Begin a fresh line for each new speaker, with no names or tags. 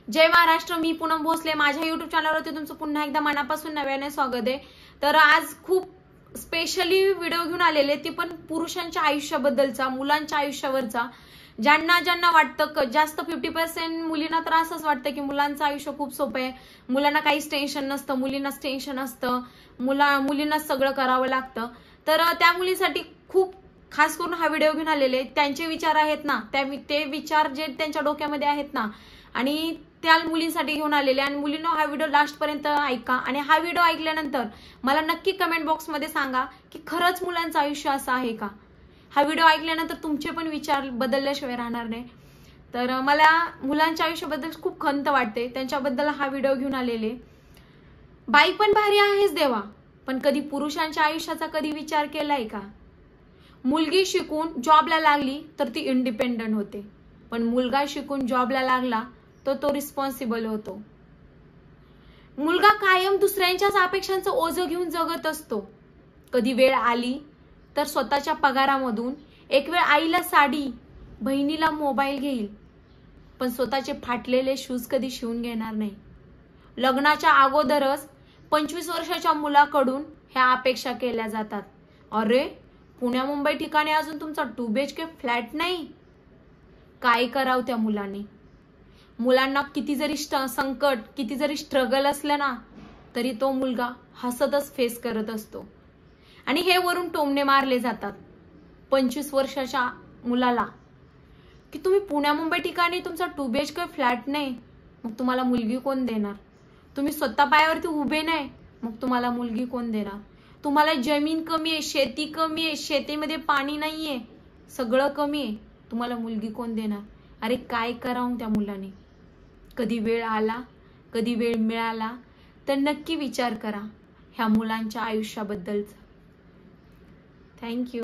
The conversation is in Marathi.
जय महाराष्ट्र. मी पूनम भोसले. माझ्या युट्यूब चॅनलवरती तुमचं पुन्हा एकदा मनापासून नव्याने स्वागत आहे. तर आज खूप स्पेशली व्हिडिओ घेऊन आलेले, ती पण पुरुषांच्या आयुष्याबद्दलचा, मुलांच्या आयुष्यावरचा. ज्यांना ज्यांना वाटतं जास्त 50% मुलींना तर असंच वाटतं की मुलांचं आयुष्य खूप सोपं आहे, मुलांना काहीच टेन्शन नसतं, मुलींनाच टेन्शन असतं, मुलींनाच सगळं करावं लागतं. तर त्या मुलींसाठी खूप खास करून हा व्हिडिओ घेऊन आलेले. त्यांचे विचार आहेत ना, ते विचार जे त्यांच्या डोक्यामध्ये आहेत ना, आणि त्या मुलींसाठी घेऊन आलेले. आणि मुलींनो, हा व्हिडिओ लास्ट पर्यंत ऐका. आणि हा व्हिडिओ ऐकल्यानंतर मला नक्की कमेंट बॉक्स मध्ये सांगा की खरंच मुलांचं आयुष्य असं आहे का. हा व्हिडिओ ऐकल्यानंतर तुमचे पण विचार बदलल्याशिवाय राहणार नाही. तर मला मुलांच्या आयुष्याबद्दल खूप खंत वाटते, त्यांच्याबद्दल हा व्हिडिओ घेऊन आलेले. बाई पण भारी आहेच देवा, पण कधी पुरुषांच्या आयुष्याचा कधी विचार केलाय का. मुलगी शिकून जॉबला लागली तर ती इंडिपेंडंट होते, पण मुलगा शिकून जॉबला लागला तर तो रिस्पॉन्सिबल होतो. मुलगा कायम दुसऱ्यांच्याच अपेक्षांचं ओझं घेऊन जगत असतो. कधी वेळ आली तर स्वतःच्या पगारामधून एक वेळ आईला साडी, बहिणीला मोबाईल घेईल, पण स्वतःचे फाटलेले शूज कधी शिवून घेणार नाही. लग्नाच्या अगोदरच 25 वर्षाच्या मुलाकडून ह्या अपेक्षा केल्या जातात. अरे, पुण्या मुंबई ठिकाणी अजून तुमचा 2 BHK फ्लॅट नाही. काय करावं त्या मुलांनी. मुलांना किती जरी संकट, किती जरी स्ट्रगल असलं ना, तरी तो मुलगा हसतच फेस करत असतो. आणि हे वरून टोमणे मारले जातात 25 वर्षाच्या मुलाला की तुम्ही पुण्या मुंबई ठिकाणी तुमचा 2 BHK फ्लॅट नाही, मग तुम्हाला मुलगी कोण देणार. तुम्ही स्वतः पायावरती उभे नाही, मग तुम्हाला मुलगी कोण देणार. तुम्हाला जमीन कमी आहे, शेती कमी आहे, शेतीमध्ये पाणी नाहीये, सगळं कमी आहे, तुम्हाला मुलगी कोण देणार. अरे काय करावं त्या मुलाने. कधी वेळ आला, कधी वेळ मिळाला तर नक्की विचार करा ह्या मुलांच्या आयुष्याबद्दलचा. थँक्यू.